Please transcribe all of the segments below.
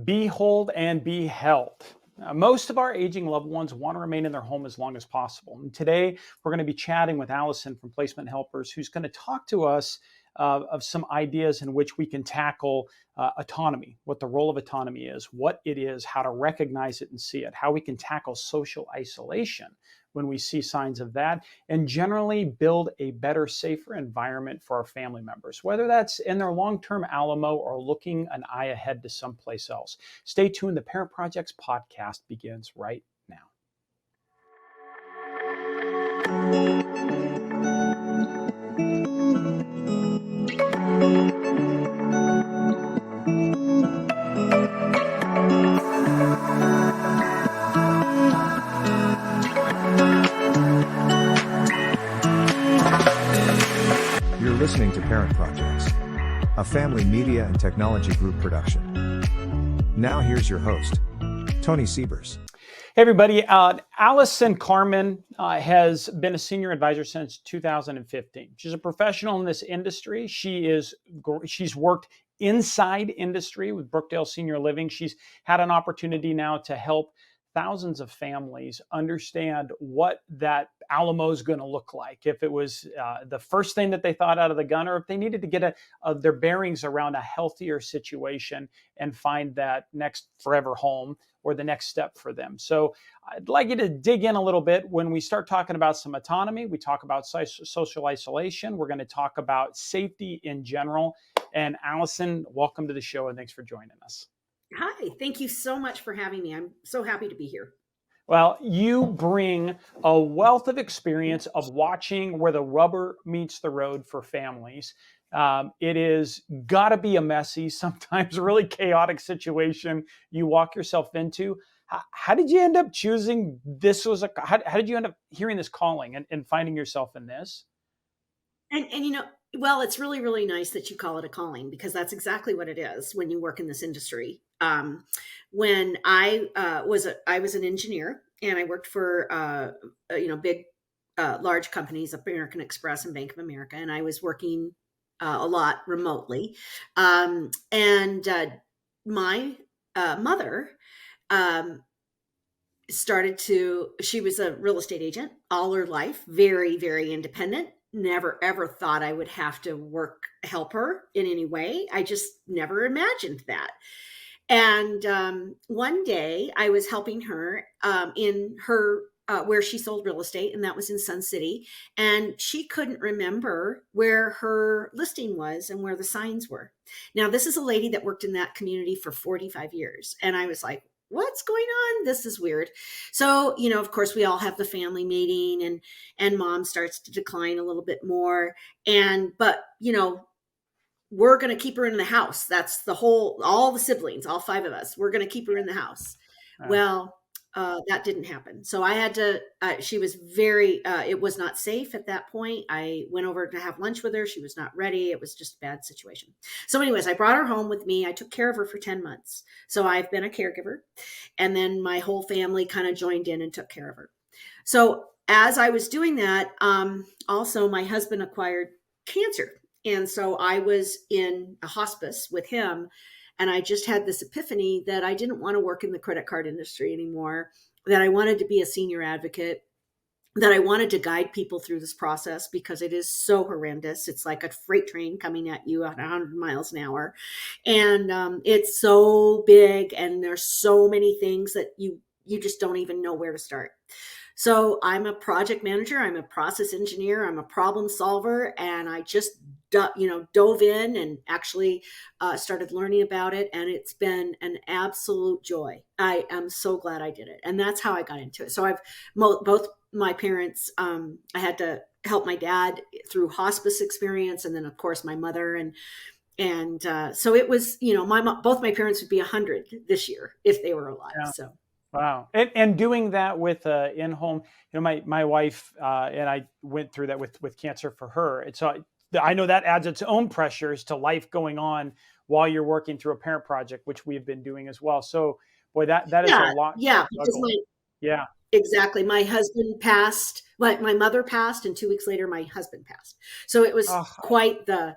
Behold and be held. Most of our aging loved ones want to remain in their home as long as possible. And today we're going to be chatting with Allison from Placement Helpers, who's going to talk to us of some ideas in which we can tackle autonomy, what the role of autonomy is, what it is, how to recognize it and see it, how we can tackle social isolation when we see signs of that, and generally build a better, safer environment for our family members, whether that's in their long-term Alamo or looking an eye ahead to someplace else. Stay tuned. The Parent Projects podcast begins right now. You're listening to Parent Projects, a family media and technology group production. Now here's your host, Tony Siebers. Hey everybody, Allison Carman has been a senior advisor since 2015. She's a professional in this industry. She's worked inside industry with Brookdale Senior Living. She's had an opportunity now to help thousands of families understand what that Alamo is going to look like. If it was the first thing that they thought out of the gun, or if they needed to get their bearings around a healthier situation and find that next forever home or the next step for them. So I'd like you to dig in a little bit. When we start talking about some autonomy, we talk about social isolation. We're going to talk about safety in general. And Allison, welcome to the show and thanks for joining us. Hi, thank you so much for having me. I'm so happy to be here. Well, you bring a wealth of experience of watching where the rubber meets the road for families. It is got to be a messy, sometimes really chaotic situation you walk yourself into. How did you end up choosing this? How did you end up hearing this calling and finding yourself in this? And you know, well, it's really, really nice that you call it a calling, because that's exactly what it is when you work in this industry. When I was an engineer, and I worked for big, large companies, American Express and Bank of America, and I was working a lot remotely. My mother she was a real estate agent all her life, very, very independent. Never ever thought I would have to help her in any way. I just never imagined that. And one day I was helping her in her where she sold real estate, and that was in Sun City. And she couldn't remember where her listing was and where the signs were. Now, this is a lady that worked in that community for 45 years. And I was like, what's going on? This is weird. So, of course, we all have the family meeting, and mom starts to decline a little bit more. But we're going to keep her in the house. That's all the siblings, all 5 of us, we're going to keep her in the house. Right. Well, that didn't happen. So I had to, she was it was not safe at that point. I went over to have lunch with her. She was not ready. It was just a bad situation. So anyways, I brought her home with me. I took care of her for 10 months. So I've been a caregiver, and then my whole family kind of joined in and took care of her. So as I was doing that, also my husband acquired cancer. And so I was in a hospice with him. And I just had this epiphany that I didn't want to work in the credit card industry anymore, that I wanted to be a senior advocate, that I wanted to guide people through this process, because it is so horrendous. It's like a freight train coming at you at 100 miles an hour. And it's so big, and there's so many things that you just don't even know where to start. So I'm a project manager, I'm a process engineer, I'm a problem solver, and I just dove in and actually started learning about it, and it's been an absolute joy. I am so glad I did it, and that's how I got into it. So both my parents, I had to help my dad through hospice experience, and then of course my mother, and so it was, both my parents would be 100 this year if they were alive. Yeah. So. Wow. And doing that with in-home, my wife and I went through that with cancer for her. And so I know that adds its own pressures to life going on while you're working through a parent project, which we have been doing as well. So boy, that is a lot. Yeah. Yeah. Exactly. My husband passed, my mother passed, and 2 weeks later, my husband passed. So it was quite the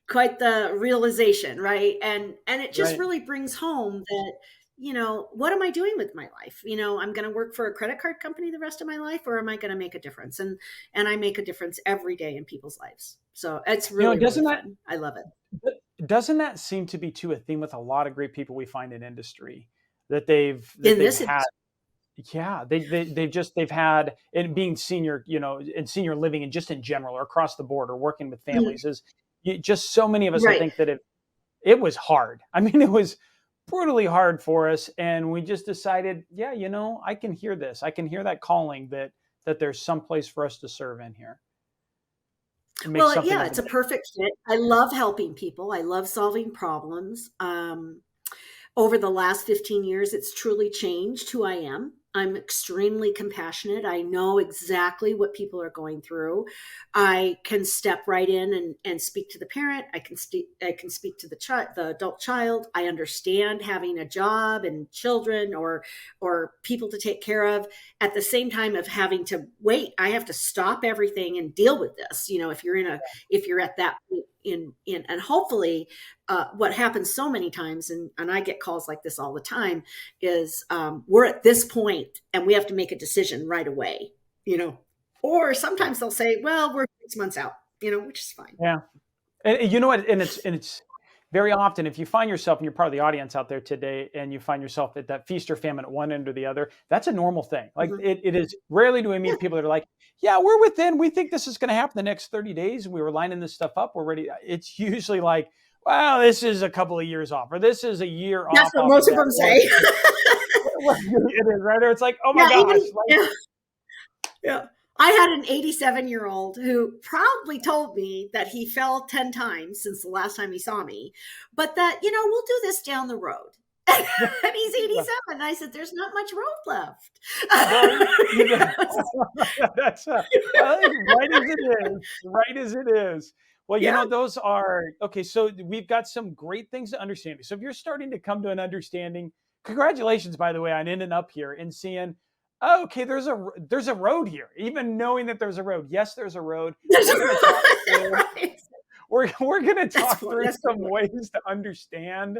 quite the realization, right? And it just Right. really brings home that, what am I doing with my life? I'm going to work for a credit card company the rest of my life, or am I going to make a difference? And I make a difference every day in people's lives. So it's really, really Doesn't that fun. I love it. doesn't that seem to be too a theme with a lot of great people we find in industry that In they've this had. industry. Yeah, they've had, and being senior, in senior living and just in general or across the board or working with Mhm. families is just so many of us, I Right. think that it was hard. I mean, it was brutally hard for us. And we just decided, yeah, I can hear this. I can hear that calling that there's some place for us to serve in here and make Well, something yeah, of a it's a difference. perfect fit. I love helping people. I love solving problems. Over the last 15 years, it's truly changed who I am. I'm extremely compassionate. I know exactly what people are going through. I can step right in and speak to the parent. I can speak to the adult child. I understand having a job and children or people to take care of at the same time of having to wait. I have to stop everything and deal with this. If you're at that point in and hopefully what happens so many times, and I get calls like this all the time, is we're at this point and we have to make a decision right away, or sometimes they'll say, well, we're 6 months out, which is fine. Yeah. And you know what? And it's very often, if you find yourself, and you're part of the audience out there today, and you find yourself at that feast or famine at one end or the other, that's a normal thing. Like Mhm. it is rarely do we Yeah. meet people that are like, yeah, we think this is going to happen the next 30 days. We were lining this stuff up. We're ready. It's usually like, wow, this is a couple of years off, or this is a year That's what off most of of that them one. say. It is, right? Or it's like, oh my Yeah, gosh, even like, yeah, yeah. I had an 87-year-old who proudly told me that he fell 10 times since the last time he saw me, but that, we'll do this down the road. And he's 87. I said, there's not much road left. well, that's well, right as it is, right as it is. Well, Yeah. those are okay. So we've got some great things to understand. So if you're starting to come to an understanding, congratulations, by the way, on ending up here and seeing, oh, okay, there's a road here. Even knowing that there's a road. Yes, there's a road. We're going to talk through. Right. We're going to talk through That's some the point. ways to understand.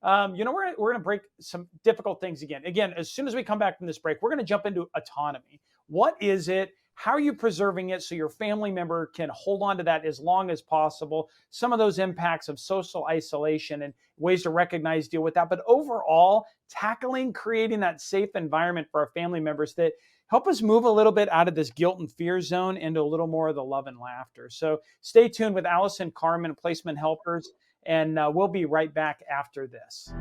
We're going to break some difficult things again. Again, as soon as we come back from this break, we're going to jump into autonomy. What is it? How are you preserving it so your family member can hold on to that as long as possible? Some of those impacts of social isolation and ways to recognize, deal with that. But overall, tackling, creating that safe environment for our family members that help us move a little bit out of this guilt and fear zone into a little more of the love and laughter. So stay tuned with Allison Carman, Placement Helpers, and we'll be right back after this.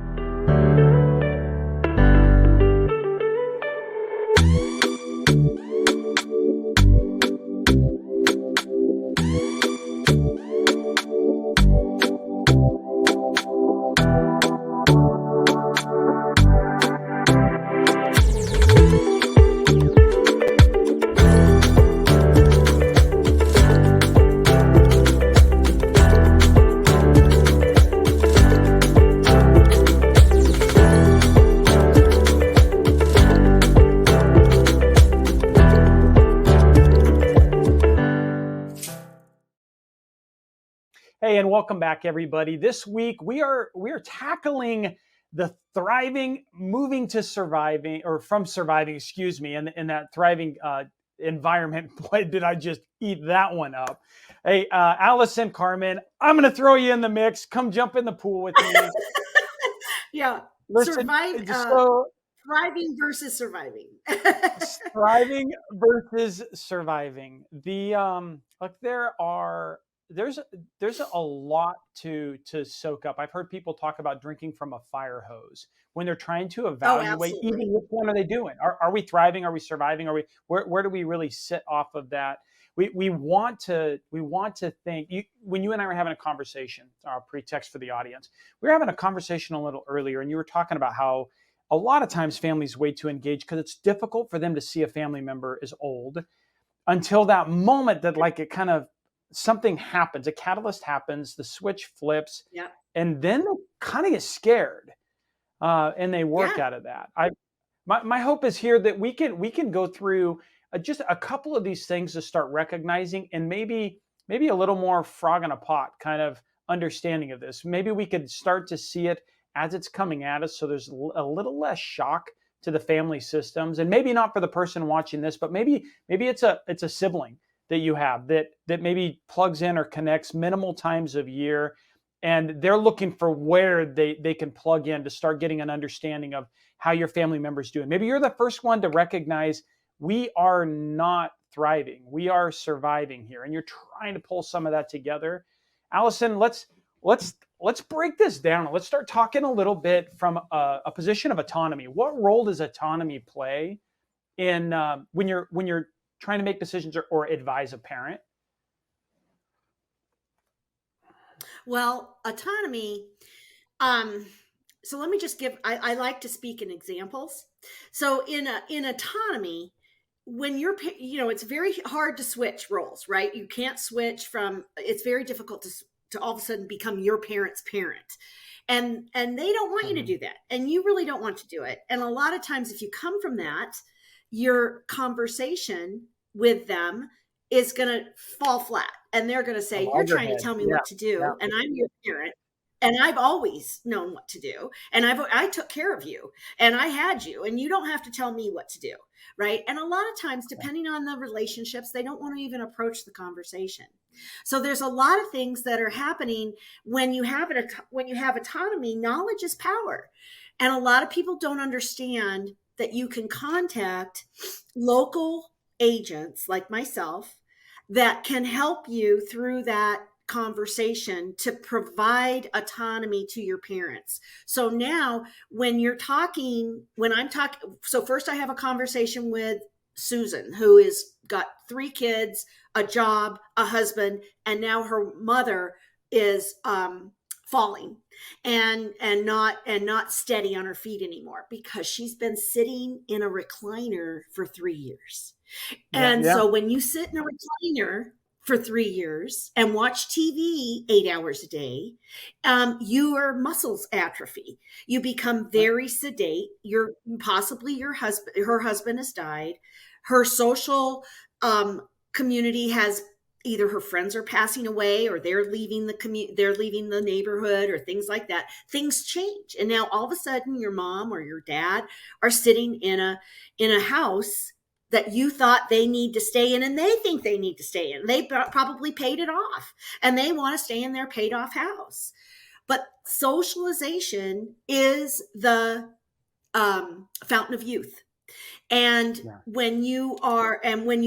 Hey, and welcome back, everybody. This week we are tackling the thriving, moving to surviving, or from surviving, excuse me, in that thriving environment. Boy, did I just eat that one up. Hey, Allison Carman, I'm going to throw you in the mix. Come jump in the pool with me. Yeah. Listen, Survive, so thriving versus surviving. thriving versus surviving. Like there's a lot to soak up. I've heard people talk about drinking from a fire hose when they're trying to Oh, evaluate even absolutely. which one are they doing. Are we thriving? Are we surviving? Are we where do we really sit off of that? We want to think when you and I were having a conversation, pretext for the audience. We were having a conversation a little earlier, and you were talking about how a lot of times families wait to engage because it's difficult for them to see a family member is old until that moment that like it kind of something happens, a catalyst happens, the switch flips, Yeah. and then they kind of get scared and they work Yeah. out of that. My hope is here that we can go through just a couple of these things to start recognizing and maybe a little more frog in a pot kind of understanding of this. Maybe we could start to see it as it's coming at us, so there's a little less shock to the family systems, and maybe not for the person watching this, but maybe it's a sibling that you have that maybe plugs in or connects minimal times of year, and they're looking for where they can plug in to start getting an understanding of how your family member's doing. Maybe you're the first one to recognize we are not thriving, we are surviving here, and you're trying to pull some of that together. Allison, let's break this down. Let's start talking a little bit from a position of autonomy. What role does autonomy play in when you're trying to make decisions or advise a parent? Well, autonomy. So let me just give. I like to speak in examples. So in autonomy, when you're, it's very hard to switch roles, right? You can't switch from. It's very difficult to all of a sudden become your parent's parent, and they don't want you to do that, and you really don't want to do it. And a lot of times, if you come from that, your conversation with them is going to fall flat, and they're going to say, you're trying to tell me what to do, and I'm your parent, and I've always known what to do, and I took care of you, and I had you, and you don't have to tell me what to do, right? And a lot of times, depending on the relationships, they don't want to even approach the conversation. So there's a lot of things that are happening when you have autonomy. Knowledge is power, and a lot of people don't understand that you can contact local agents like myself that can help you through that conversation to provide autonomy to your parents. So now when I'm talking, so first I have a conversation with Susan, who is got 3 kids, a job, a husband, and now her mother is falling and not steady on her feet anymore because she's been sitting in a recliner for 3 years. And so when you sit in a recliner for 3 years and watch TV 8 hours a day, your muscles atrophy. You become very sedate. Her husband has died. Her social community has either her friends are passing away or they're leaving the neighborhood or things like that. Things change. And now all of a sudden your mom or your dad are sitting in a house that you thought they need to stay in, and they think they need to stay in. They probably paid it off and they want to stay in their paid off house. But socialization is the fountain of youth. And when you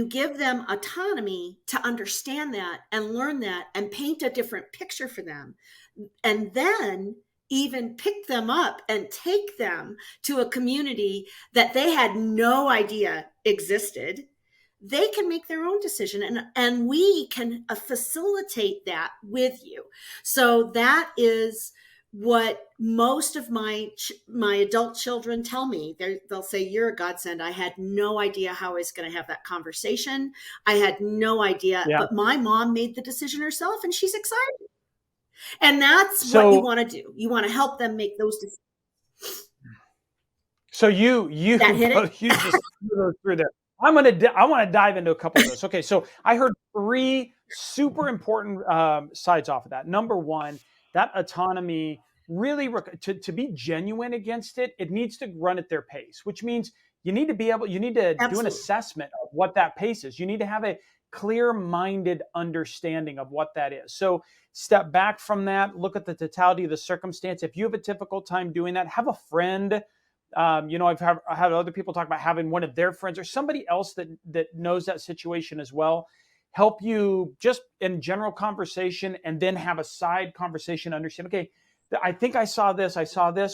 give them autonomy to understand that and learn that and paint a different picture for them, and then even pick them up and take them to a community that they had no idea existed, they can make their own decision, and we can facilitate that with you. So that is what most of my adult children tell me. They'll say, you're a godsend. I had no idea how I was going to have that conversation. I had no idea, but my mom made the decision herself and she's excited. And that's what you want to do. You want to help them make those decisions. So you just through there. I want to dive into a couple of those. Okay, so I heard 3 super important sides off of that. Number one, that autonomy really to be genuine against it, it needs to run at their pace, which means you need to do an assessment of what that pace is. You need to have a clear-minded understanding of what that is. So step back from that, look at the totality of the circumstance. If you have a difficult time doing that, have a friend. I've had other people talk about having one of their friends or somebody else that knows that situation as well, help you just in general conversation, and then have a side conversation, understand, okay, I think I saw this.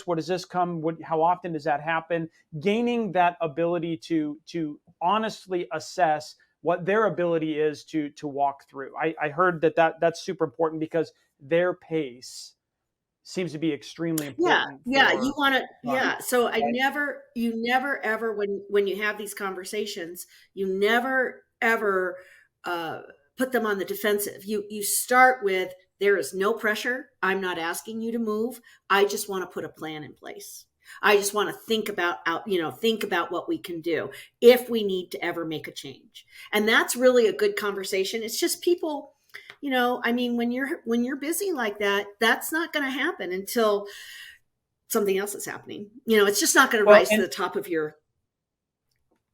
What does this come? How often does that happen? Gaining that ability to honestly assess what their ability is to walk through. I heard that's super important because their pace seems to be extremely important. You want to, So you never ever, when you have these conversations, you never ever put them on the defensive. You start with, there is no pressure. I'm not asking you to move. I just want to put a plan in place. I just want to think about what we can do if we need to ever make a change. And that's really a good conversation. It's just people I mean, when you're busy like that, that's not going to happen until something else is happening. It's just not going to Well, rise to the top of your.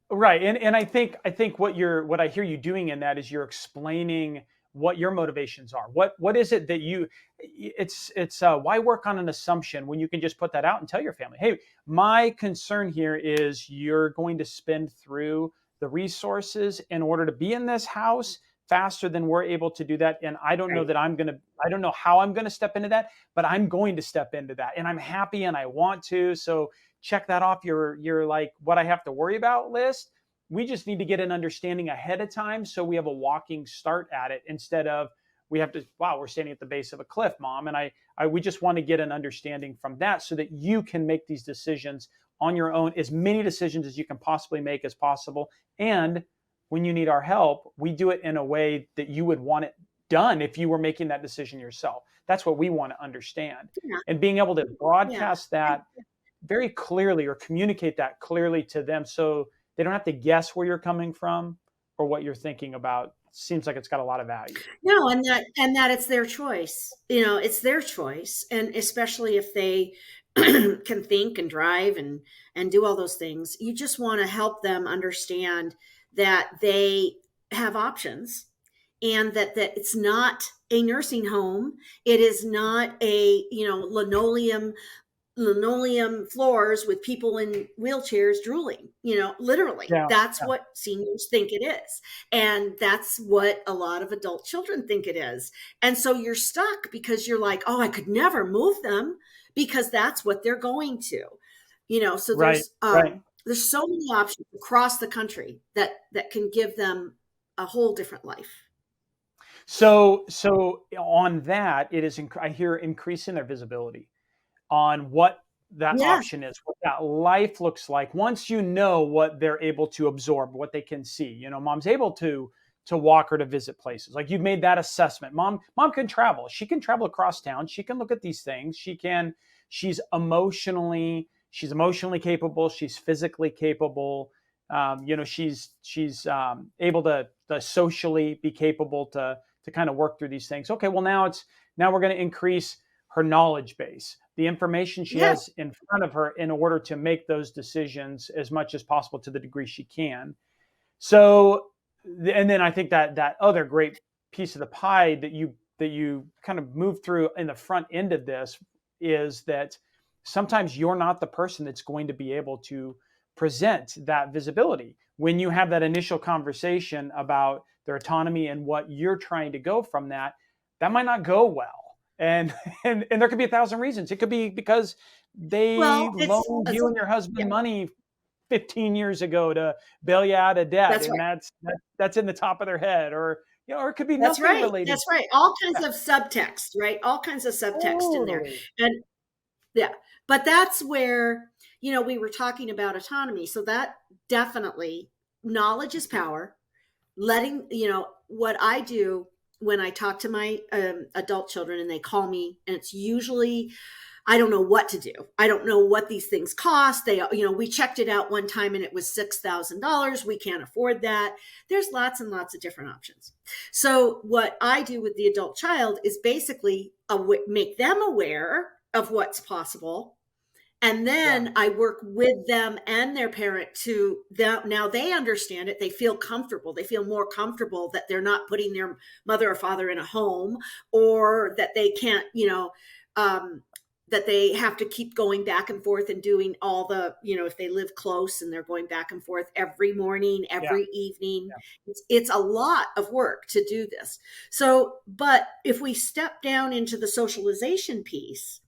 right. And I think what I hear you doing in that is you're explaining what your motivations are. What is it that it's why work on an assumption when you can just put that out and tell your family, hey, my concern here is you're going to spend through the resources in order to be in this house faster than we're able to do that. And I don't know Right. that I don't know how I'm gonna step into that, but I'm going to step into that. And I'm happy and I want to. So check that off your like what I have to worry about list. We just need to get an understanding ahead of time so we have a walking start at it instead of we have to, wow, we're standing at the base of a cliff, mom. And we just want to get an understanding from that so that you can make these decisions on your own, as many decisions as you can possibly make as possible. And when you need our help, we do it in a way that you would want it done if you were making that decision yourself. That's what we want to understand. Yeah. And being able to Yeah. broadcast that very clearly or communicate that clearly to them so they don't have to guess where you're coming from or what you're thinking about seems like it's got a lot of value. No, and that it's their choice. It's their choice, and especially if they can think and drive and do all those things, you just want to help them understand that they have options, and that it's not a nursing home. It is not a linoleum floors with people in wheelchairs drooling. Literally, Yeah, that's yeah. what seniors think it is, and that's what a lot of adult children think it is. And so you're stuck because you're like, oh, I could never move them because that's what they're going to. So Right, right. there's so many options across the country that can give them a whole different life. So on that, it is. I hear increasing their visibility on what that Yeah. option is, what that life looks like. Once you know what they're able to absorb, what they can see. Mom's able to walk or to visit places. Like you've made that assessment. Mom can travel. She can travel across town. She can look at these things. She's emotionally capable. She's physically capable. She's able to socially be capable to kind of work through these things. Okay, well now we're going to increase her knowledge base, the information she Yeah. has in front of her in order to make those decisions as much as possible to the degree she can. So, and then I think that other great piece of the pie that you kind of move through in the front end of this is that sometimes you're not the person that's going to be able to present that visibility when you have that initial conversation about their autonomy and what you're trying to go from that. That might not go well, and and there could be 1,000 reasons. It could be because they Well, loaned you and your yeah, husband money 15 years ago to bail you out of debt, that's and right. that's in the top of their head, or it could be That's nothing right. related. That's right. All kinds of subtext, right? All kinds of subtext in there. Totally. And yeah, but that's where, we were talking about autonomy. So that definitely, knowledge is power. Letting, what I do when I talk to my adult children and they call me, and it's usually, I don't know what to do. I don't know what these things cost. We checked it out one time and it was $6,000. We can't afford that. There's lots and lots of different options. So what I do with the adult child is basically make them aware of what's possible. And Yeah. then I work with them and their parent to that. Now they understand it. They feel comfortable. They feel more comfortable that they're not putting their mother or father in a home, or that they can't, that they have to keep going back and forth and doing all the, if they live close and they're going back and forth every morning, Yeah. every evening, Yeah. it's a lot of work to do this. So, but if we step down into the socialization piece,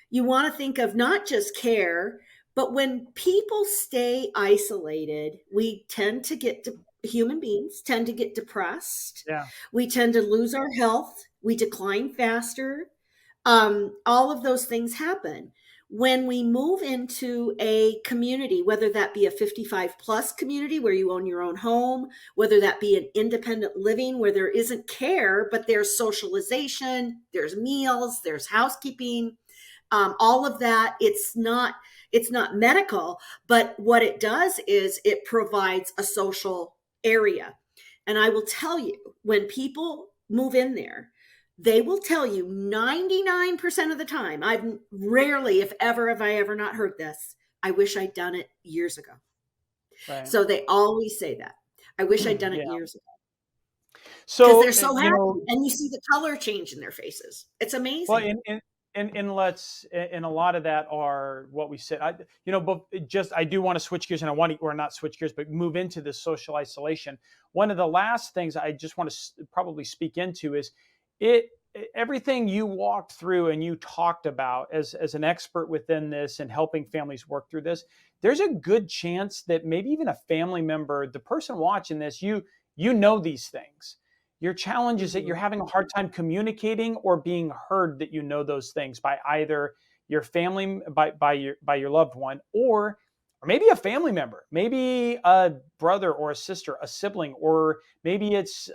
you want to think of not just care, but when people stay isolated, human beings tend to get depressed. Yeah. We tend to lose our health. We decline faster. All of those things happen. When we move into a community, whether that be a 55 plus community where you own your own home, whether that be an independent living where there isn't care, but there's socialization, there's meals, there's housekeeping, all of that. It's not medical, but what it does is it provides a social area. And I will tell you, when people move in there, they will tell you 99% of the time, I've rarely, if ever, have I ever not heard this, I wish I'd done it years ago. Right. So they always say that. I wish I'd done it Yeah. years ago. Because So, they're so happy, and you see the color change in their faces. It's well, amazing. and a lot of that are what we said. But I do want to switch gears, and I want to, or not switch gears, but move into this social isolation. One of the last things I just want to probably speak into is it. Everything you walked through and you talked about as an expert within this and helping families work through this, there's a good chance that maybe even a family member, the person watching this, you know these things. Your challenge is that you're having a hard time communicating or being heard that you know those things by either your family, by your loved one, or maybe a family member, maybe a brother or a sister, a sibling, or maybe it's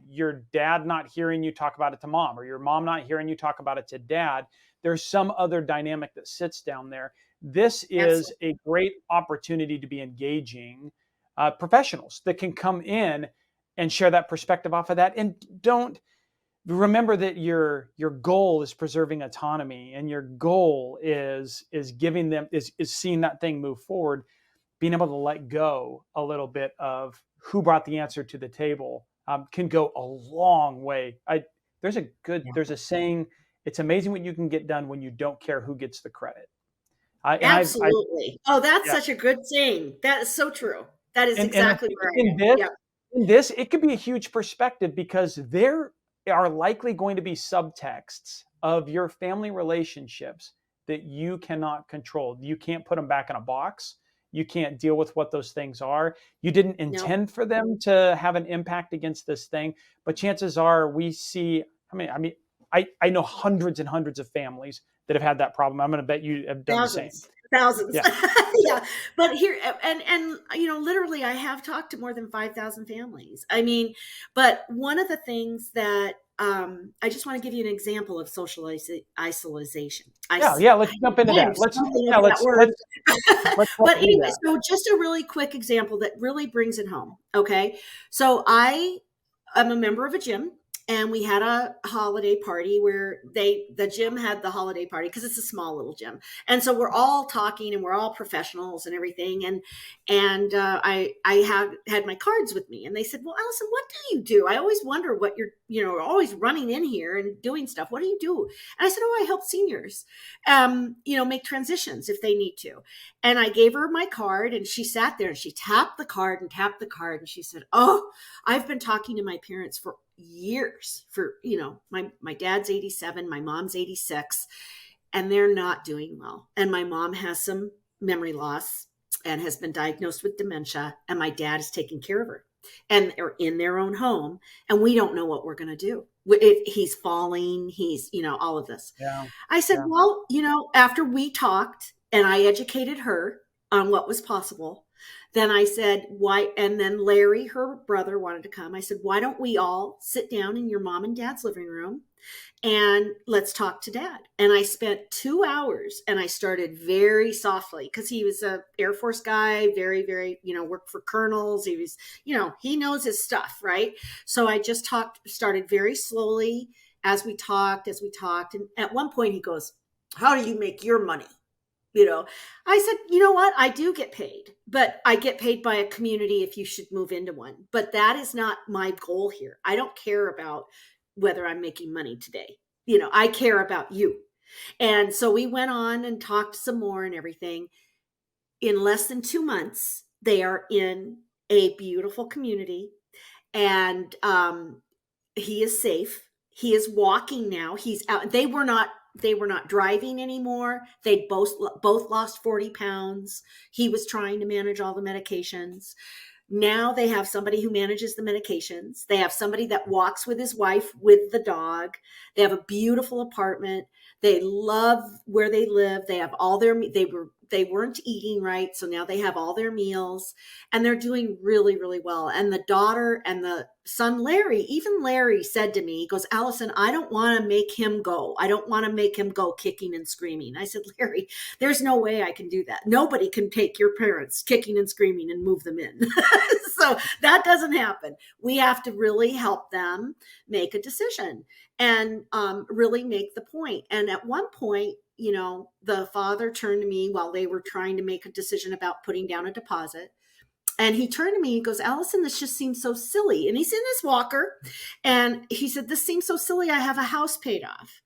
your dad not hearing you talk about it to mom, or your mom not hearing you talk about it to dad. There's some other dynamic that sits down there. This is Absolutely. a great opportunity to be engaging professionals that can come in and share that perspective off of that. And don't remember that your goal is preserving autonomy, and your goal is giving them is seeing that thing move forward, being able to let go a little bit of who brought the answer to the table can go a long way. There's a saying, it's amazing what you can get done when you don't care who gets the credit. I Absolutely. Oh, that's yeah. such a good saying. That is so true. That is And I exactly think where I in am. this, Yeah. it could be a huge perspective, because there are likely going to be subtexts of your family relationships that you cannot control. You can't put them back in a box. You can't deal with what those things are. You didn't No, intend for them to have an impact against this thing, but chances are we see. I know hundreds and hundreds of families that have had that problem. I'm going to bet you have done the same. thousands, thousands. Yeah. Yeah. But here, and literally, I have talked to more than 5,000 families. I mean, but one of the things that I just want to give you an example of social isolation. Yeah. Let's jump into I'm that. struggling Yeah, with that word. let's But do anyway, that. so just a really quick example that really brings it home. Okay. So I am a member of a gym, and we had a holiday party where the gym had the holiday party because it's a small little gym. And so we're all talking, and we're all professionals and everything. And I had my cards with me, and they said, "Well, Allison, what do you do? I always wonder what you're always running in here and doing stuff. What do you do?" And I said, "Oh, I help seniors, make transitions if they need to." And I gave her my card, and she sat there and she tapped the card and tapped the card. And she said, "Oh, I've been talking to my parents for years, my dad's 87, my mom's 86, and they're not doing well. And my mom has some memory loss and has been diagnosed with dementia, and my dad is taking care of her, and they're in their own home, and we don't know what we're going to do. He's falling, he's, all of this." Yeah. I said, Yeah. "Well, after we talked and I educated her on what was possible, then I said, why?" And then Larry, her brother, wanted to come. I said, "Why don't we all sit down in your mom and dad's living room and let's talk to dad?" And I spent 2 hours, and I started very softly because he was a Air Force guy, very, very, worked for colonels. He was, he knows his stuff, right? So I just started very slowly as we talked. And at one point he goes, "How do you make your money?" I said, "You know what? I do get paid, but I get paid by a community if you should move into one. But that is not my goal here. I don't care about whether I'm making money today. I care about you." And so we went on and talked some more and everything. In less than 2 months, they are in a beautiful community, and he is safe. He is walking now. He's out. They were not driving anymore. They both lost 40 pounds. He was trying to manage all the medications. Now they have somebody who manages the medications. They have somebody that walks with his wife with the dog. They have a beautiful apartment. They love where they live. They have all they they weren't eating right. So now they have all their meals and they're doing really, really well. And the daughter and the son, Larry, even Larry said to me, he goes, Allison, I don't want to make him go. I don't want to make him go kicking and screaming. I said, Larry, there's no way I can do that. Nobody can take your parents kicking and screaming and move them in. So that doesn't happen. We have to really help them make a decision and really make the point. And at one point, the father turned to me while they were trying to make a decision about putting down a deposit. And he turned to me and goes, Allison, this just seems so silly. And he's in his walker. And he said, this seems so silly. I have a house paid off.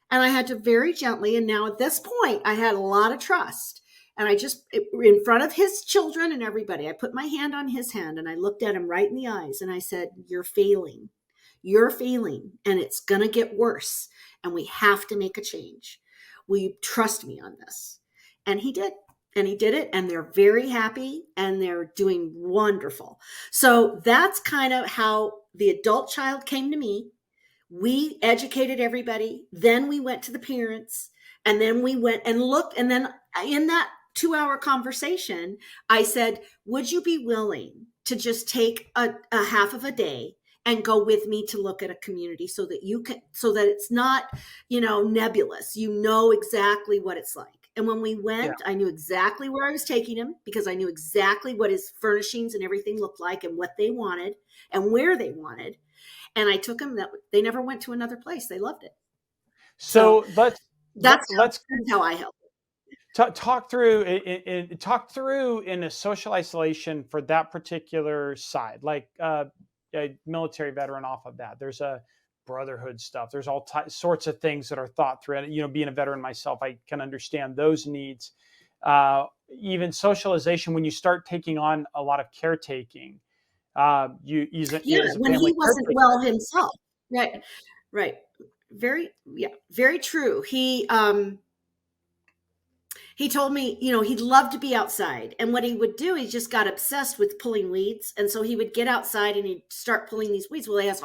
And I had to very gently. And now at this point, I had a lot of trust. And I just, in front of his children and everybody, I put my hand on his hand and I looked at him right in the eyes. And I said, you're failing. You're failing. And it's going to get worse. And we have to make a change. Will you trust me on this? And he did. And he did it. And they're very happy and they're doing wonderful. So that's kind of how the adult child came to me. We educated everybody. Then we went to the parents. And then we went and looked. And then in that 2-hour conversation, I said, would you be willing to just take a half of a day and go with me to look at a community so that it's not, nebulous. You know exactly what it's like. And when we went, I knew exactly where I was taking him because I knew exactly what his furnishings and everything looked like and what they wanted and where they wanted. And I took him. They never went to another place. They loved it. So that's how I help. Talk through in a social isolation for that particular side, like a military veteran off of that. There's a brotherhood stuff. There's all sorts of things that are thought through. Being a veteran myself, I can understand those needs. Even socialization, when you start taking on a lot of caretaking, when he wasn't well himself. Right. Very true. He told me, he'd love to be outside. And what he would do, he just got obsessed with pulling weeds. And so he would get outside and he'd start pulling these weeds. Well, he has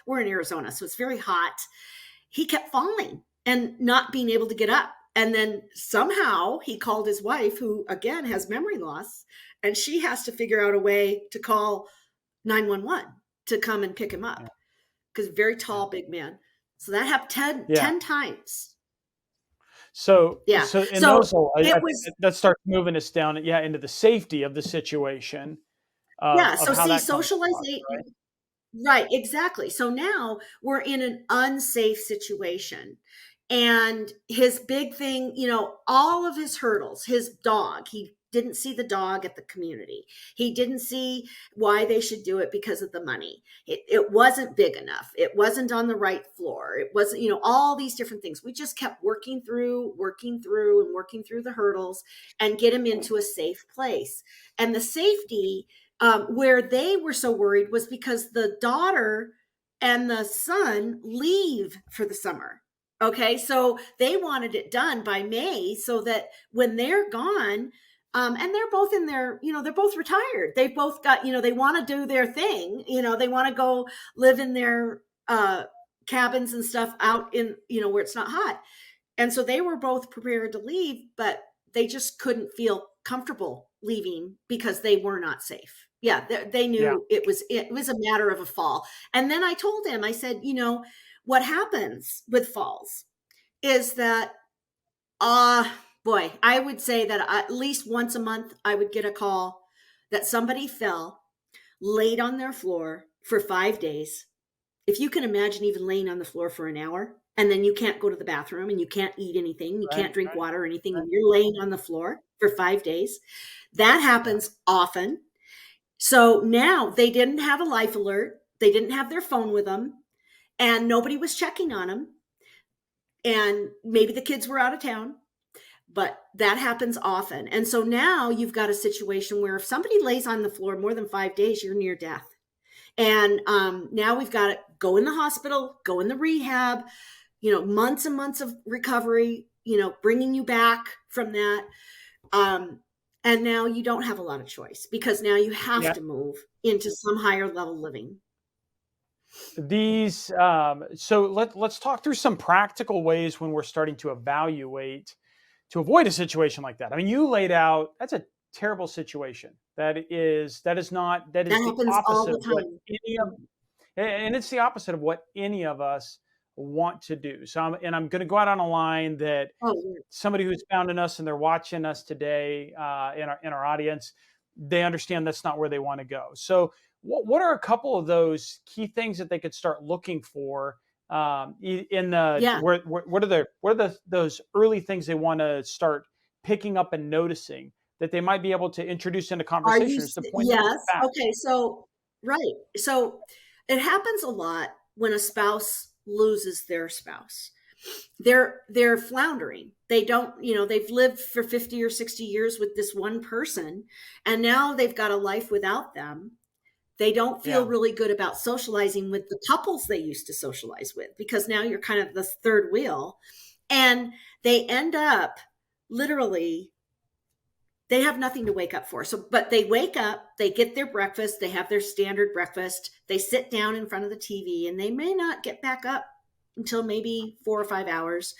we're in Arizona, so it's very hot. He kept falling and not being able to get up. And then somehow he called his wife, who again has memory loss, and she has to figure out a way to call 911 to come and pick him up because very tall, big man. So that happened 10 times. So that starts moving us down, into the safety of the situation. Socialization. Right, exactly. So now we're in an unsafe situation. And his big thing, all of his hurdles, his dog, he didn't see the dog at the community. He didn't see why they should do it because of the money. It wasn't big enough. It wasn't on the right floor. It wasn't, all these different things. We just kept working through the hurdles and get him into a safe place. And the safety where they were so worried was because the daughter and the son leave for the summer. Okay, so they wanted it done by May so that when they're gone, and they're both in their, they're both retired. They've both got, they want to do their thing. They want to go live in their cabins and stuff out in, where it's not hot. And so they were both prepared to leave, but they just couldn't feel comfortable leaving because they were not safe. Yeah, they knew it was a matter of a fall. And then I told him, I said, what happens with falls is that, I would say that at least once a month, I would get a call that somebody fell, laid on their floor for 5 days. If you can imagine even laying on the floor for an hour, and then you can't go to the bathroom and you can't eat anything, you can't drink water or anything, and you're laying on the floor for 5 days. That happens often. So now they didn't have a life alert. They didn't have their phone with them, and nobody was checking on them. And maybe the kids were out of town. But that happens often. And so now you've got a situation where if somebody lays on the floor more than 5 days, you're near death. And now we've got to go in the hospital, go in the rehab, months and months of recovery, bringing you back from that. And now you don't have a lot of choice because now you have to move into some higher level living. So let's talk through some practical ways when we're starting to evaluate avoid a situation like that. I mean, you laid out, that's a terrible situation. That is That the happens all opposite the of what time. any of, and it's the opposite of what any of us want to do. So I'm going to go out on a line that Oh, yeah. somebody who's found in us and they're watching us today in our audience, they understand that's not where they want to go. So what are a couple of those key things that they could start looking for in the Yeah. what are those early things they want to start picking up and noticing that they might be able to introduce into Are you, conversation? Is the point of the yes. spouse? Okay. So, right. So it happens a lot when a spouse loses their spouse. They're floundering. They don't, they've lived for 50 or 60 years with this one person, and now they've got a life without them. They don't feel Yeah, really good about socializing with the couples they used to socialize with, because now you're kind of the third wheel. And they end up literally, they have nothing to wake up for. So, but they wake up, they get their breakfast, they have their standard breakfast, they sit down in front of the TV, and they may not get back up until maybe 4 or 5 hours.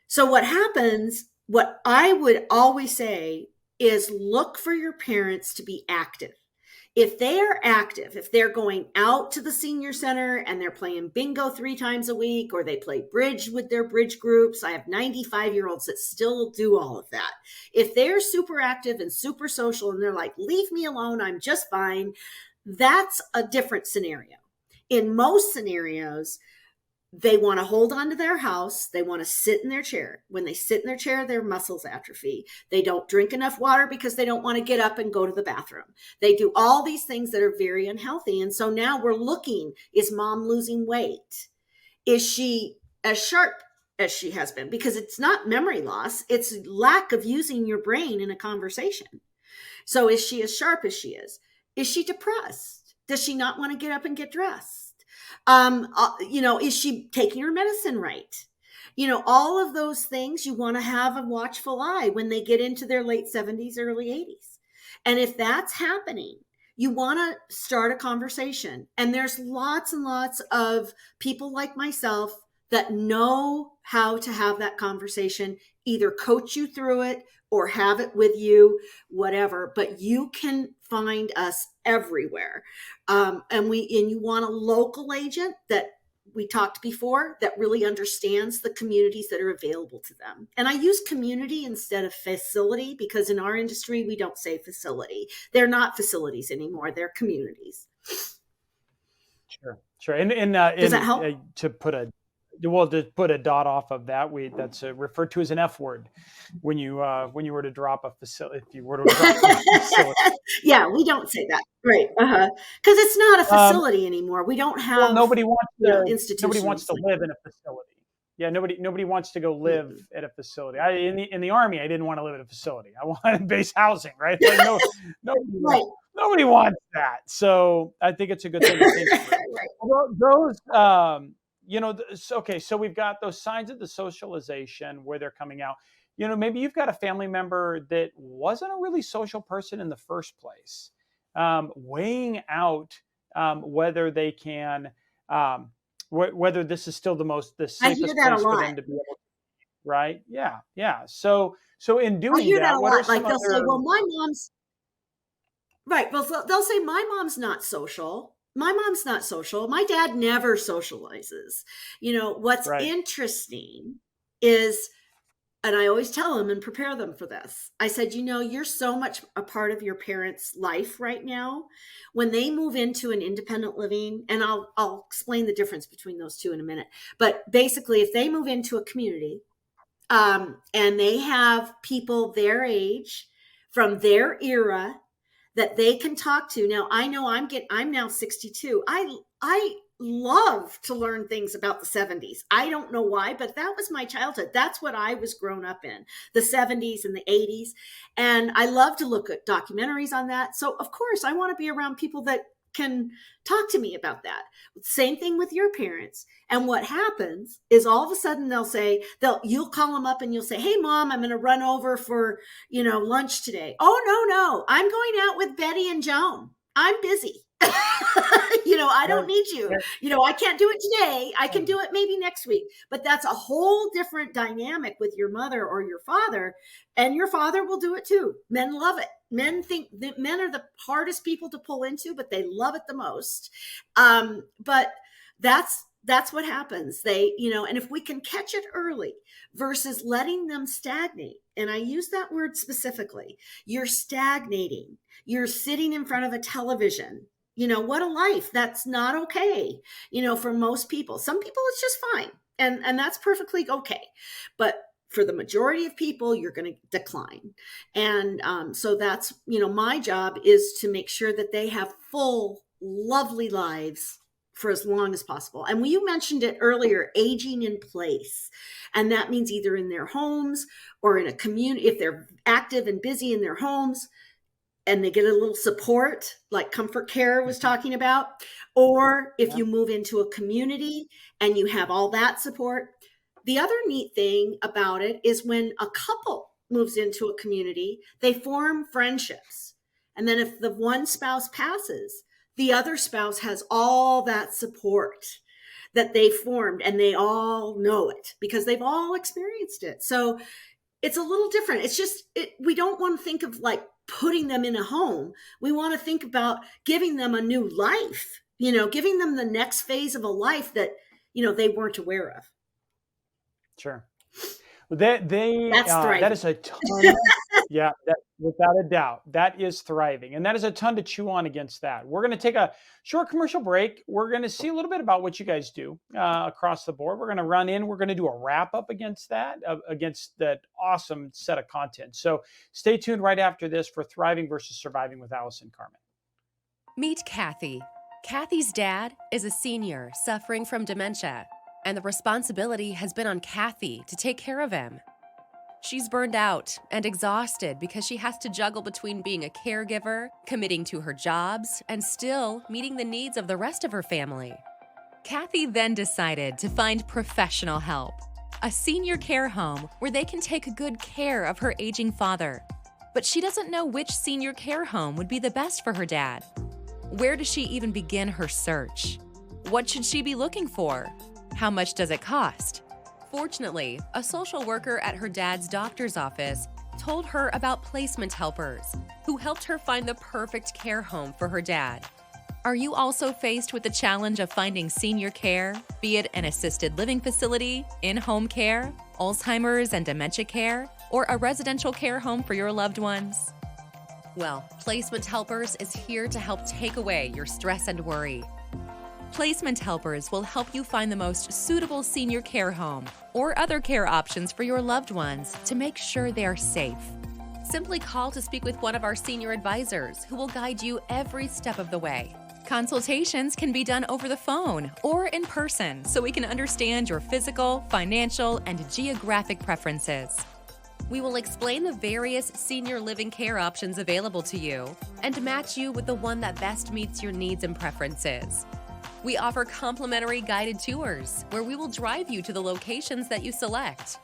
So what happens, what I would always say is, look for your parents to be active. If they are active, if they're going out to the senior center and they're playing bingo 3 times a week, or they play bridge with their bridge groups — I have 95-year-olds that still do all of that. If they're super active and super social and they're like, leave me alone, I'm just fine, that's a different scenario. In most scenarios, they want to hold on to their house. They want to sit in their chair. When they sit in their chair, their muscles atrophy. They don't drink enough water because they don't want to get up and go to the bathroom. They do all these things that are very unhealthy. And so now we're looking, is mom losing weight? Is she as sharp as she has been? Because it's not memory loss, it's lack of using your brain in a conversation. So is she as sharp as she is? Is she depressed? Does she not want to get up and get dressed? Is she taking her medicine right? All of those things, you want to have a watchful eye when they get into their late 70s, early 80s. And if that's happening, you want to start a conversation. And there's lots and lots of people like myself that know how to have that conversation, either coach you through it or have it with you, whatever. But you can find us everywhere. And you want a local agent that we talked before that really understands the communities that are available to them. And I use community instead of facility, because in our industry, we don't say facility. They're not facilities anymore. They're communities. Sure. And Does that help? to put a dot off of that, that's referred to as an F word when you were to drop a facility. If you were to drop a facility, yeah, we don't say that, right? Because it's not a facility anymore. We don't have, nobody institutions. Nobody wants to live in a facility. Yeah, nobody wants to go live at a facility. In the Army, I didn't want to live at a facility. I wanted base housing, right? Like, Right. Nobody wants that. So I think it's a good thing to think through. Right. Well, those, okay, so we've got those signs of the socialization where they're coming out. Maybe you've got a family member that wasn't a really social person in the first place, weighing out whether they can, whether this is still the safest place for them to be able to, right? Yeah. So in doing I hear that a what are lot. some Like, they'll say, other, well, my mom's right. Well, they'll say, my mom's not social. My mom's not social. My dad never socializes. What's right? interesting is, and I always tell them and prepare them for this, I said, you're so much a part of your parents' life right now. When they move into an independent living, and I'll explain the difference between those two in a minute. But basically, if they move into a community, and they have people their age from their era that they can talk to. Now, I know I'm now 62. I love to learn things about the 70s. I don't know why, but that was my childhood. That's what I was grown up in, the 70s and the 80s. And I love to look at documentaries on that. So of course I want to be around people that can talk to me about that. Same thing with your parents. And what happens is, all of a sudden you'll call them up and you'll say, hey mom, I'm going to run over for, lunch today. Oh, no, I'm going out with Betty and Joan. I'm busy. I don't need you. I can't do it today. I can do it maybe next week. But that's a whole different dynamic with your mother or your father. And your father will do it too. Men love it. Men think that men are the hardest people to pull into, but they love it the most. But that's what happens. And if we can catch it early versus letting them stagnate, and I use that word specifically, you're stagnating. You're sitting in front of a television. What a life. That's not okay, for most people. Some people, it's just fine. And that's perfectly okay. But for the majority of people, you're going to decline. And so that's, my job is to make sure that they have full, lovely lives for as long as possible. And you mentioned it earlier, aging in place. And that means either in their homes or in a community, if they're active and busy in their homes, and they get a little support, like Comfort Care was talking about, or if you move into a community and you have all that support. The other neat thing about it is when a couple moves into a community, they form friendships. And then if the one spouse passes, the other spouse has all that support that they formed, and they all know it because they've all experienced it. So it's a little different. It's just, we don't want to think of like putting them in a home. We want to think about giving them a new life, giving them the next phase of a life that, they weren't aware of. Sure. That is a ton. Yeah, without a doubt, that is thriving. And that is a ton to chew on against that. We're going to take a short commercial break. We're going to see a little bit about what you guys do across the board. We're going to run in. We're going to do a wrap up against that awesome set of content. So stay tuned right after this for Thriving versus Surviving with Allison Carman. Meet Kathy. Kathy's dad is a senior suffering from dementia, and the responsibility has been on Kathy to take care of him. She's burned out and exhausted because she has to juggle between being a caregiver, committing to her jobs, and still meeting the needs of the rest of her family. Kathy then decided to find professional help, a senior care home where they can take good care of her aging father. But she doesn't know which senior care home would be the best for her dad. Where does she even begin her search? What should she be looking for? How much does it cost? Fortunately, a social worker at her dad's doctor's office told her about placement helpers who helped her find the perfect care home for her dad. Are you also faced with the challenge of finding senior care, be it an assisted living facility, in-home care, Alzheimer's and dementia care, or a residential care home for your loved ones? Well, Placement Helpers is here to help take away your stress and worry. Placement Helpers will help you find the most suitable senior care home or other care options for your loved ones to make sure they are safe. Simply call to speak with one of our senior advisors who will guide you every step of the way. Consultations can be done over the phone or in person so we can understand your physical, financial, and geographic preferences. We will explain the various senior living care options available to you and match you with the one that best meets your needs and preferences. We offer complimentary guided tours where we will drive you to the locations that you select.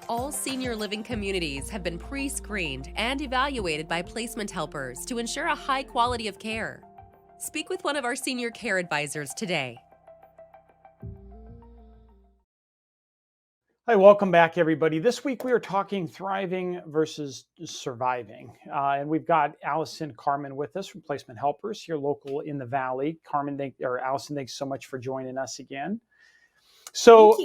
All senior living communities have been pre-screened and evaluated by Placement Helpers to ensure a high quality of care. Speak with one of our senior care advisors today. Hi, welcome back, everybody. This week we are talking thriving versus surviving. And we've got Allison Carman with us from Placement Helpers here local in the Valley. Allison, thanks so much for joining us again. So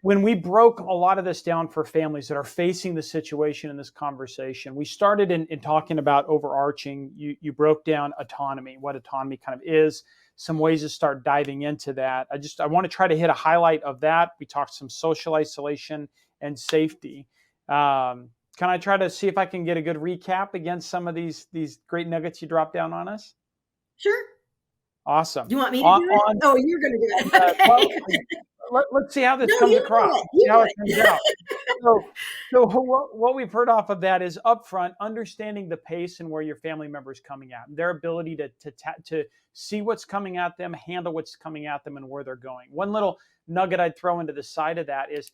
when we broke a lot of this down for families that are facing the situation in this conversation, we started in talking about overarching. You broke down autonomy, what autonomy kind of is, some ways to start diving into that. I want to try to hit a highlight of that. We talked some social isolation and safety. Can I try to see if I can get a good recap against some of these great nuggets you dropped down on us? Sure. Awesome. Do you want me to do it? Oh, you're going to do it. Okay. Let's see how this comes across. See how it comes out. So what we've heard off of that is upfront understanding the pace and where your family member is coming at, and their ability to see what's coming at them, handle what's coming at them, and where they're going. One little nugget I'd throw into the side of that is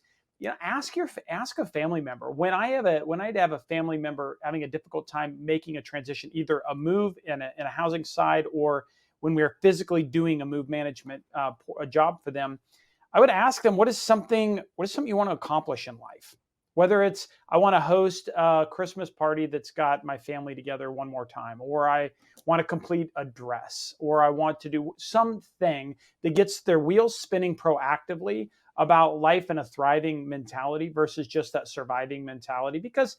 ask a family member. When I'd have a family member having a difficult time making a transition, either a move in a housing side, or when we're physically doing a move management a job for them, I would ask them, what is something you want to accomplish in life? Whether it's, I want to host a Christmas party that's got my family together one more time, or I want to complete a dress, or I want to do something that gets their wheels spinning proactively about life and a thriving mentality versus just that surviving mentality. Because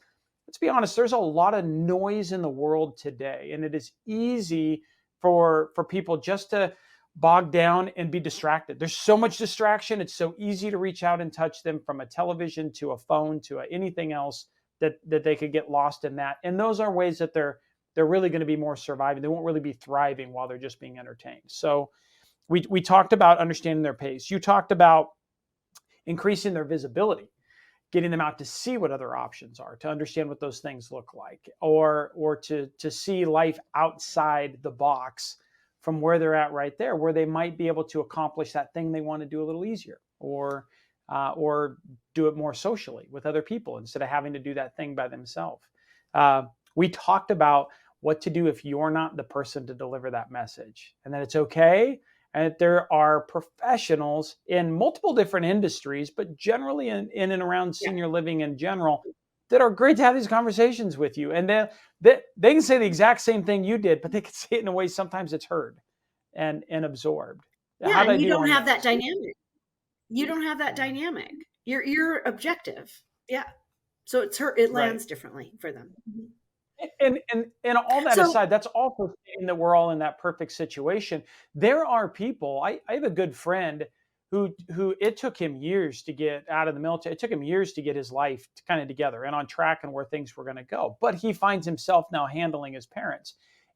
let's be honest, there's a lot of noise in the world today, and it is easy for people just to bog down and be distracted. There's so much distraction. It's so easy to reach out and touch them, from a television to a phone to anything else, that they could get lost in that. And those are ways that they're really going to be more surviving. They won't really be thriving while they're just being entertained. So we talked about understanding their pace. You talked about increasing their visibility, getting them out to see what other options are, to understand what those things look like, or to see life outside the box from where they're at right there, where they might be able to accomplish that thing they want to do a little easier, or do it more socially with other people instead of having to do that thing by themselves. We talked about what to do if you're not the person to deliver that message, and that it's okay, and that there are professionals in multiple different industries, but generally in and around senior living in general, that are great to have these conversations with you. And they can say the exact same thing you did, but they can say it in a way sometimes it's heard and absorbed. Yeah, How'd I and you do don't on have those? that dynamic. You don't have that dynamic. You're objective. Yeah. So it Right. lands differently for them. And all that So aside, that's also saying that we're all in that perfect situation. There are people. I have a good friend who it took him years to get out of the military. It took him years to get his life kind of together and on track and where things were going to go. But he finds himself now handling his parents,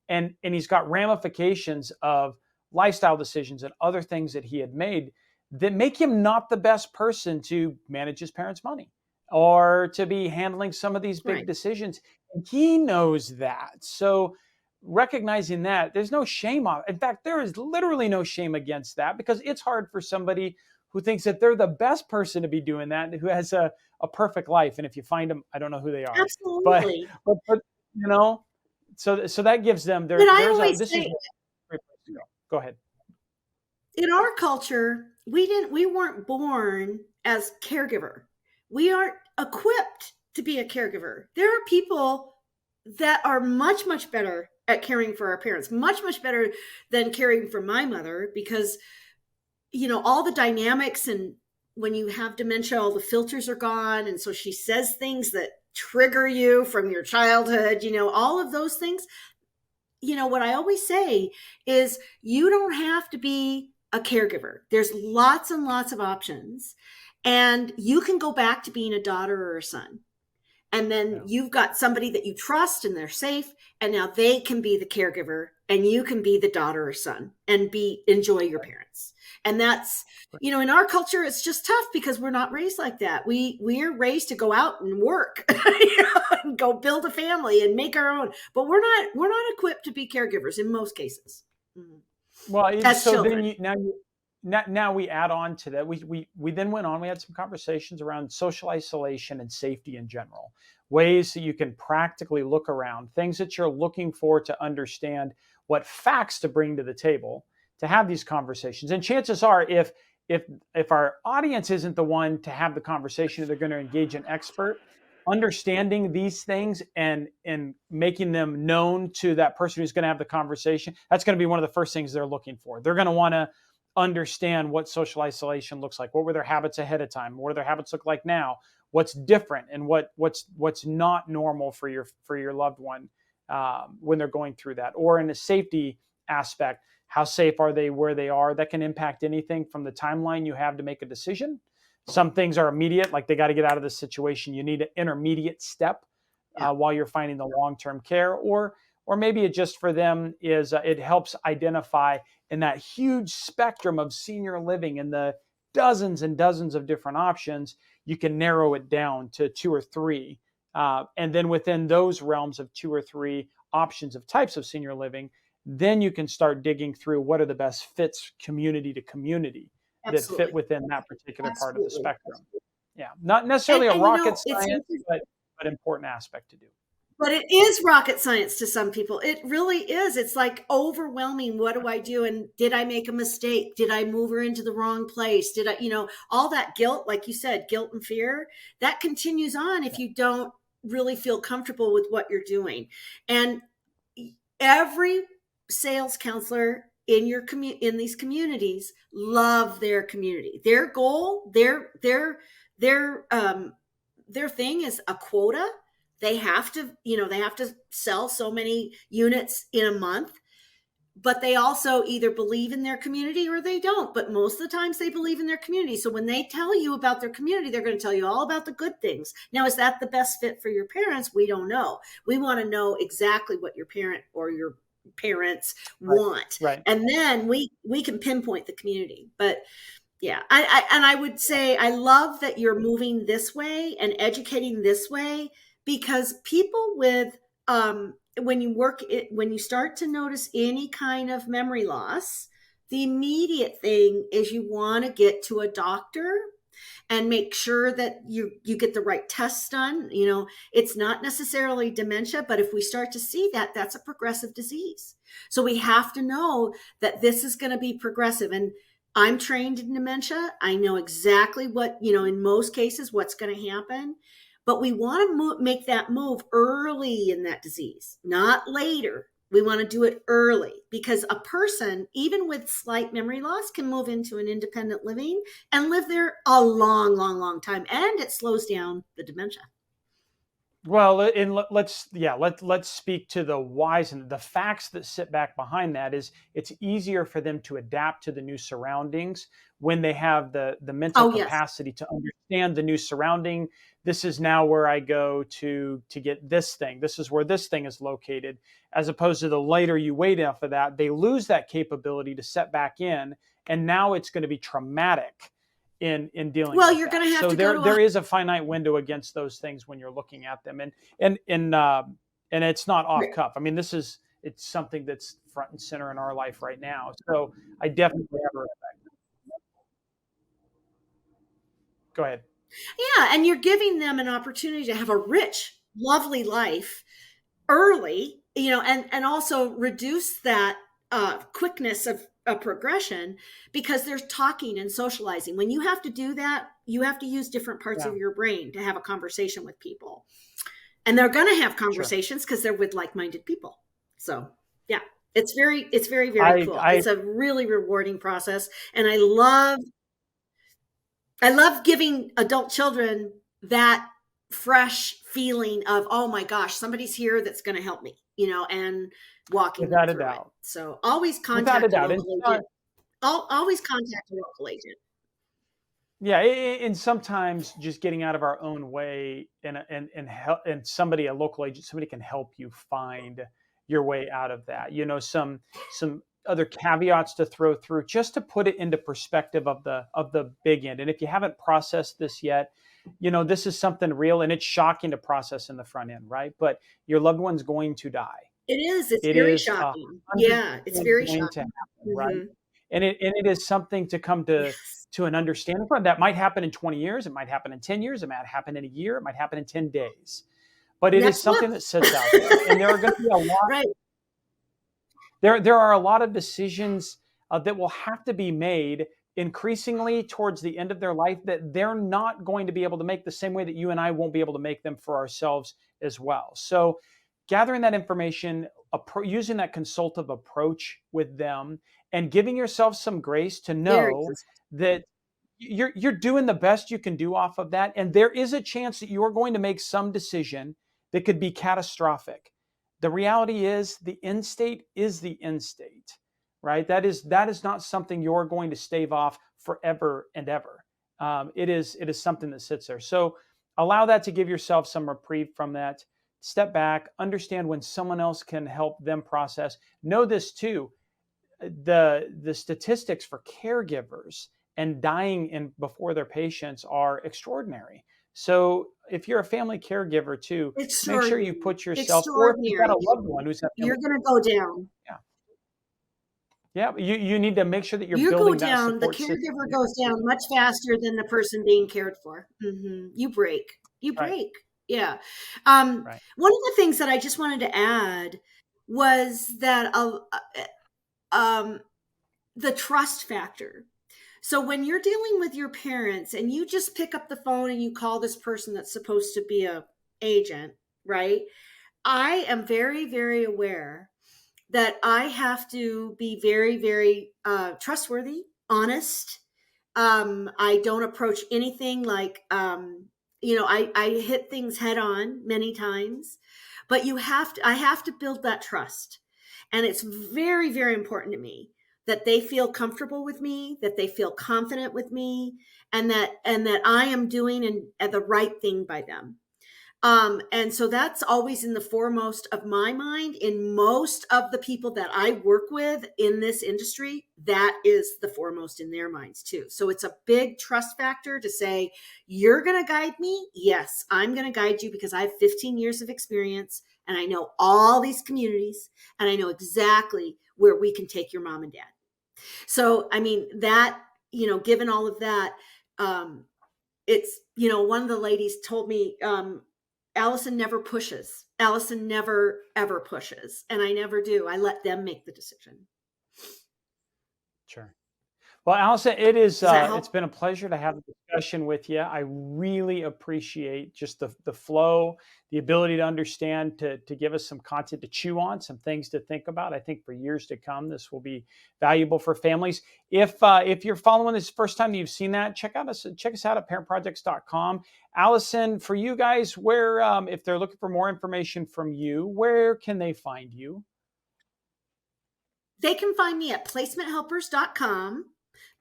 and he's got ramifications of lifestyle decisions and other things that he had made that make him not the best person to manage his parents' money, or to be handling some of these big right. decisions. And he knows that. So recognizing that, there's no shame on. In fact, there is literally no shame against that, because it's hard for somebody who thinks that they're the best person to be doing that, who has a perfect life. And if you find them, I don't know who they are. But Absolutely. but you know, so that gives them But I there's a always this is say, a great place to go. Go ahead. in our culture, we weren't born as caregiver. We aren't equipped to be a caregiver. There are people that are much, much better at caring for our parents, much, much better than caring for my mother, because, all the dynamics, and when you have dementia, all the filters are gone. And so she says things that trigger you from your childhood, all of those things. What I always say is, you don't have to be a caregiver. There's lots and lots of options, and you can go back to being a daughter or a son. And then you've got somebody that you trust and they're safe, and now they can be the caregiver, and you can be the daughter or son and enjoy your parents. And that's, in our culture, it's just tough because we're not raised like that. We're raised to go out and work, and go build a family and make our own. But we're not equipped to be caregivers in most cases. Well, As so children. now we add on to that. We then went on. We had some conversations around social isolation and safety in general, ways that you can practically look around, things that you're looking for to understand what facts to bring to the table to have these conversations. And chances are, if our audience isn't the one to have the conversation, they're going to engage an expert. Understanding these things and making them known to that person who's going to have the conversation, that's going to be one of the first things they're looking for. They're going to want to understand what social isolation looks like. What were their habits ahead of time? What do their habits look like now? What's different, and what's not normal for your loved one when they're going through that? Or in a safety aspect, how safe are they where they are? That can impact anything from the timeline you have to make a decision. Some things are immediate, like they got to get out of this situation. You need an intermediate step while you're finding the long-term care, or maybe it just for them is it helps identify in that huge spectrum of senior living and the dozens and dozens of different options. You can narrow it down to 2 or 3, and then within those realms of 2 or 3 options of types of senior living, then you can start digging through what are the best fits community to community that fit Absolutely. within that particular part of the Absolutely. spectrum. Yeah. Not necessarily a And rocket it's science, but important aspect to do. but it is rocket science to some people. It really is. It's like overwhelming. What do I do? And did I make a mistake? Did I move her into the wrong place? Did I, all that guilt, like you said, guilt and fear, that continues on if you don't really feel comfortable with what you're doing. And every sales counselor in in these communities love their community. Their goal, their thing is a quota. They have to sell so many units in a month, but they also either believe in their community or they don't. But most of the times they believe in their community. So when they tell you about their community, they're going to tell you all about the good things. Now, is that the best fit for your parents? We don't know. We want to know exactly what your parent or your parents want. Right. And then we can pinpoint the community. But yeah, I would say I love that you're moving this way and educating this way, because people with when you start to notice any kind of memory loss, the immediate thing is you want to get to a doctor and make sure that you get the right tests done. It's not necessarily dementia, but if we start to see that, that's a progressive disease. So we have to know that this is going to be progressive. And I'm trained in dementia. I know exactly what, in most cases, what's going to happen. But we want to make that move early in that disease, not later. We want to do it early, because a person, even with slight memory loss, can move into an independent living and live there a long, long, long time. And it slows down the dementia. Well, and let's speak to the whys and the facts that sit back behind that. Is it's easier for them to adapt to the new surroundings when they have the mental capacity to understand the new surrounding. This is now where I go to get this thing. This is where this thing is located, as opposed to the later you wait off of that, they lose that capability to set back in, and now it's going to be traumatic in dealing with you're that. going to have so to there is a finite window against those things when you're looking at them, and it's not off cuff. I mean, it's something that's front and center in our life right now. So I definitely have a respect. Go ahead. Yeah, and you're giving them an opportunity to have a rich, lovely life early, and also reduce that quickness of progression, because they're talking and socializing. When you have to do that, you have to use different parts of your brain to have a conversation with people. And they're going to have conversations because they're with like-minded people. So yeah, it's very, very cool. It's a really rewarding process. And I love giving adult children that fresh feeling of, oh my gosh, somebody's here that's going to help me, and walking without them a through doubt. it. So always contact a local agent. Always contact a local agent. Yeah, and sometimes just getting out of our own way and help, and a local agent, somebody can help you find your way out of that. Some other caveats to throw through just to put it into perspective of the big end. And if you haven't processed this yet, this is something real, and it's shocking to process in the front end, right? But your loved one's going to die. It is. It's very shocking. Yeah, it's very shocking. To happen, right? And it is something to come to an understanding from. That might happen in 20 years. It might happen in 10 years. It might happen in a year. It might happen in 10 days. But it is something that sits out there. And there are going to be a lot. Right. There are a lot of decisions that will have to be made increasingly towards the end of their life that they're not going to be able to make the same way that you and I won't be able to make them for ourselves as well. So gathering that information, using that consultative approach with them, and giving yourself some grace to know that you're doing the best you can do off of that. And there is a chance that you're going to make some decision that could be catastrophic. The reality is the end state is the end state, right? That is not something you're going to stave off forever and ever. It is something that sits there. So allow that to give yourself some reprieve from that. Step back, understand when someone else can help them process. Know this too. The statistics for caregivers and dying before their patients are extraordinary. So if you're a family caregiver too, make sure you put yourself, or if you've got a loved one who's you're going to go down. Yeah. Yeah, you need to make sure that you're You go building that down, the support system. caregiver goes down much faster than the person being cared for. You break. You Right, break. Yeah. right. One of the things that I just wanted to add was that um, the trust factor. So when you're dealing with your parents and you just pick up the phone and you call this person that's supposed to be a agent, right? I am very, very aware that I have to be very, very trustworthy, honest. I don't approach anything like, I hit things head on many times, but I have to build that trust. And it's very, very important to me that they feel comfortable with me, that they feel confident with me, and that I am doing the right thing by them. And so that's always in the foremost of my mind. In most of the people that I work with in this industry, that is the foremost in their minds too. So it's a big trust factor to say, you're going to guide me. Yes, I'm going to guide you because I have 15 years of experience and I know all these communities and I know exactly where we can take your mom and dad. So, I mean, that, given all of that, it's, one of the ladies told me, Allison never pushes. Allison never, ever pushes. And I never do. I let them make the decision. Sure. Well, Allison, it's Does that help? been a pleasure to have a discussion with you. I really appreciate just the flow, the ability to understand, to give us some content to chew on, some things to think about. I think for years to come, this will be valuable for families. If you're following this first time that you've seen that, check us out at parentprojects.com. Allison, for you guys, where if they're looking for more information from you, where can they find you? They can find me at placementhelpers.com.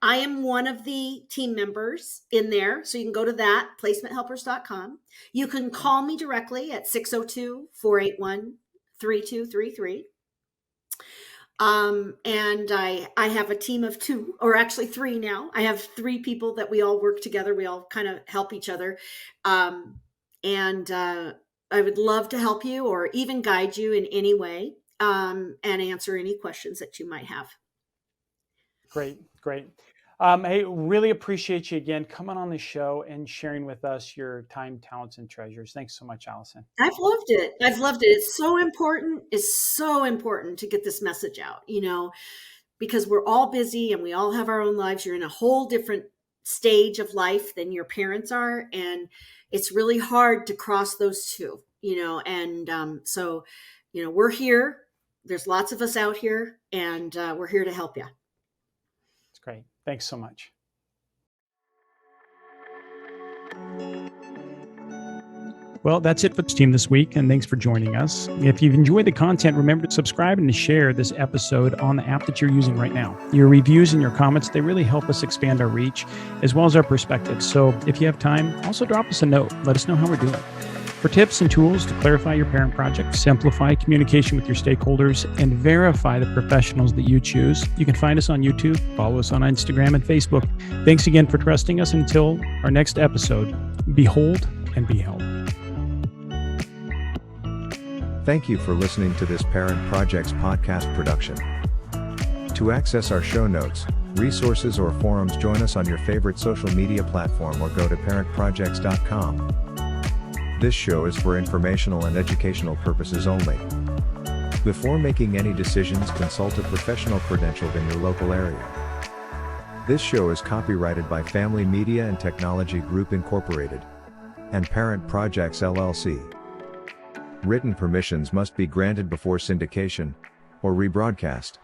I am one of the team members in there. So you can go to that, placementhelpers.com. You can call me directly at 602-481-3233. And I have a team of 2, or actually 3 now. I have 3 people that we all work together. We all kind of help each other. And I would love to help you or even guide you in any way, and answer any questions that you might have. Great, great. Hey, really appreciate you again coming on the show and sharing with us your time, talents, and treasures. Thanks so much, Allison. I've loved it. It's so important. It's so important to get this message out, because we're all busy and we all have our own lives. You're in a whole different stage of life than your parents are. And it's really hard to cross those two, and so, we're here. There's lots of us out here and we're here to help you. It's great. Thanks so much. Well, that's it for the team this week, and thanks for joining us. If you've enjoyed the content, remember to subscribe and to share this episode on the app that you're using right now. Your reviews and your comments, they really help us expand our reach as well as our perspective. So if you have time, also drop us a note. Let us know how we're doing. For tips and tools to clarify your parent project, simplify communication with your stakeholders, and verify the professionals that you choose, you can find us on YouTube, follow us on Instagram and Facebook. Thanks again for trusting us. Until our next episode, behold and be held. Thank you for listening to this Parent Projects podcast production. To access our show notes, resources, or forums, join us on your favorite social media platform or go to parentprojects.com. This show is for informational and educational purposes only. Before making any decisions, consult a professional credentialed in your local area. This show is copyrighted by Family Media and Technology Group Incorporated and Parent Projects LLC. Written permissions must be granted before syndication or rebroadcast.